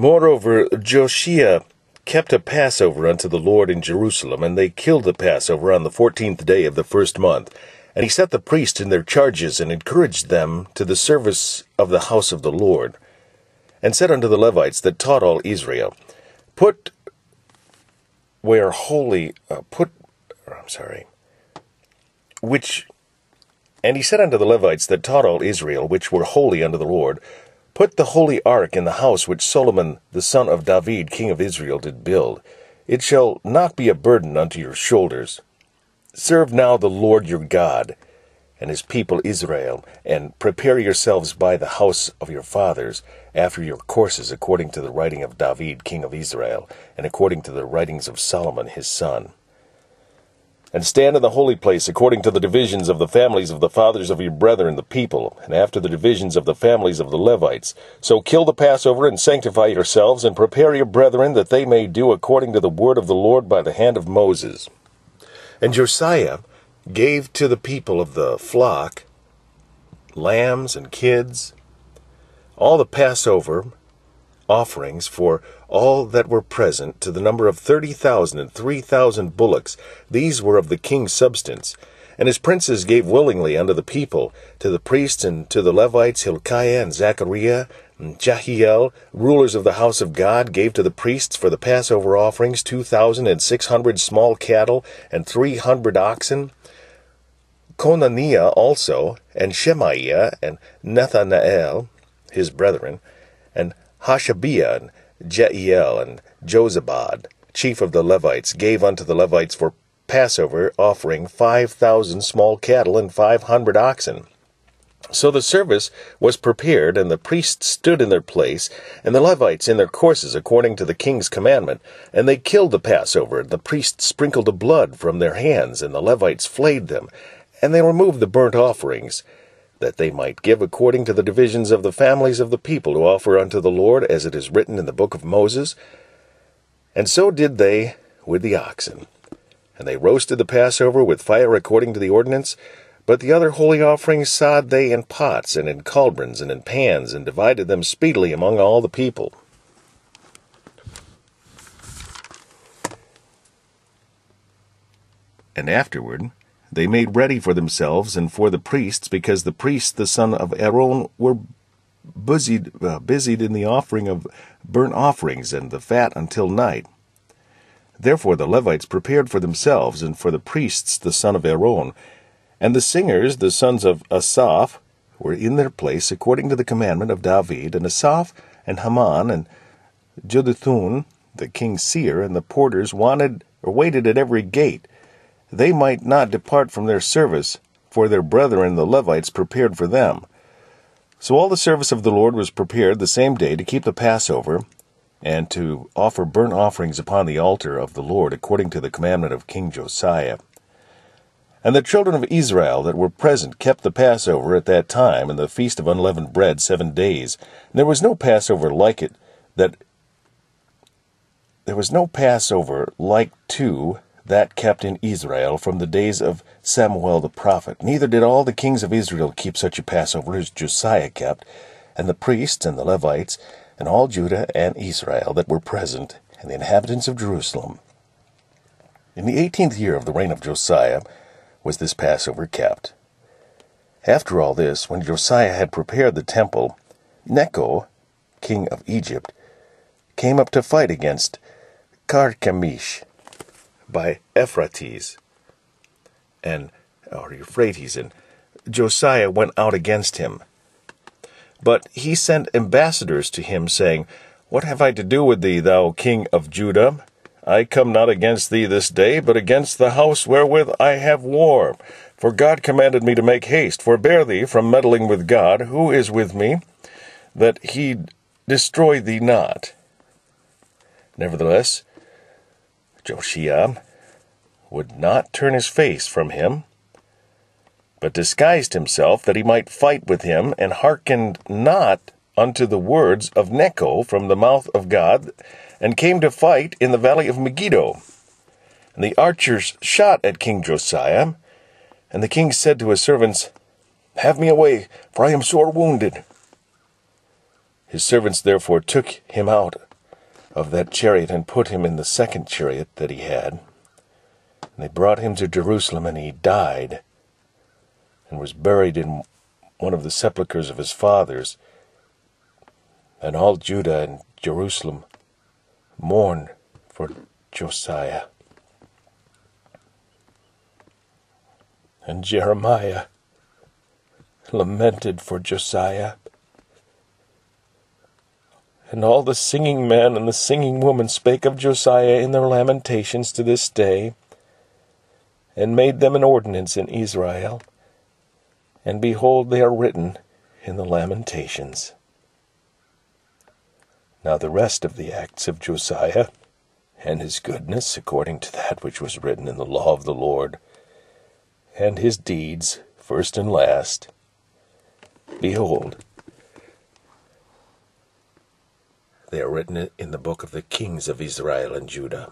Moreover Josiah kept a passover unto the Lord in Jerusalem, and they killed the passover on the 14th day of the first month. And he set the priests in their charges, and encouraged them to the service of the house of the Lord, and said unto the Levites that taught all Israel, And he said unto the Levites that taught all Israel, which were holy unto the Lord, Put the holy ark in the house which Solomon the son of David king of Israel did build. It shall not be a burden unto your shoulders. Serve now the Lord your God, and his people Israel, and prepare yourselves by the house of your fathers, after your courses, according to the writing of David king of Israel, and according to the writings of Solomon his son. And stand in the holy place according to the divisions of the families of the fathers of your brethren the people, and after the divisions of the families of the Levites. So kill the Passover, and sanctify yourselves, and prepare your brethren, that they may do according to the word of the Lord by the hand of Moses. And Josiah gave to the people of the flock lambs and kids, all the Passover offerings for all that were present, to the number of 30,000 and 3,000 bullocks. These were of the king's substance. And his princes gave willingly unto the people, to the priests and to the Levites, Hilkiah and Zechariah and Jehiel, rulers of the house of God, gave to the priests for the Passover offerings 2,600 small cattle and 300 oxen. Conaniah also, and Shemaiah, and Nethanael, his brethren, and Hashabiah, and Jeiel, and Jozabad, chief of the Levites, gave unto the Levites for Passover offering 5,000 small cattle and 500 oxen. So the service was prepared, and the priests stood in their place, and the Levites in their courses, according to the king's commandment. And they killed the Passover. The priests sprinkled the blood from their hands, and the Levites flayed them. And they removed the burnt offerings, that they might give according to the divisions of the families of the people to offer unto the Lord, as it is written in the book of Moses. And so did they with the oxen. And they roasted the Passover with fire according to the ordinance. But the other holy offerings sod they in pots, and in cauldrons, and in pans, and divided them speedily among all the people. And afterward they made ready for themselves and for the priests, because the priests the son of Aaron were busied in the offering of burnt offerings and the fat until night. Therefore the Levites prepared for themselves and for the priests the son of Aaron. And the singers, the sons of Asaph, were in their place according to the commandment of David. And Asaph and Haman and Jeduthun, the king's seer, and the porters waited at every gate. They might not depart from their service, for their brethren the Levites prepared for them. So all the service of the Lord was prepared the same day to keep the Passover, and to offer burnt offerings upon the altar of the Lord, according to the commandment of King Josiah. And the children of Israel that were present kept the Passover at that time, and the feast of unleavened bread 7 days. And there was no Passover like to that kept in Israel from the days of Samuel the prophet. Neither did all the kings of Israel keep such a Passover as Josiah kept, and the priests and the Levites, and all Judah and Israel that were present, and the inhabitants of Jerusalem. In the 18th year of the reign of Josiah was this Passover kept. After all this, when Josiah had prepared the temple, Necho, king of Egypt, came up to fight against Carchemish by Euphrates, and Josiah went out against him. But he sent ambassadors to him, saying, What have I to do with thee, thou king of Judah? I come not against thee this day, but against the house wherewith I have war. For God commanded me to make haste. Forbear thee from meddling with God, who is with me, that he destroy thee not. Nevertheless, Josiah would not turn his face from him, but disguised himself that he might fight with him, and hearkened not unto the words of Necho from the mouth of God, and came to fight in the valley of Megiddo. And the archers shot at King Josiah, and the king said to his servants, Have me away, for I am sore wounded. His servants therefore took him out of that chariot and put him in the second chariot that he had. And they brought him to Jerusalem, and he died and was buried in one of the sepulchres of his fathers. And all Judah and Jerusalem mourned for Josiah. And Jeremiah lamented for Josiah. And all the singing men and the singing women spake of Josiah in their lamentations to this day, and made them an ordinance in Israel. And behold, they are written in the Lamentations. Now the rest of the acts of Josiah, and his goodness, according to that which was written in the law of the Lord, and his deeds, first and last, behold, they are written in the book of the kings of Israel and Judah.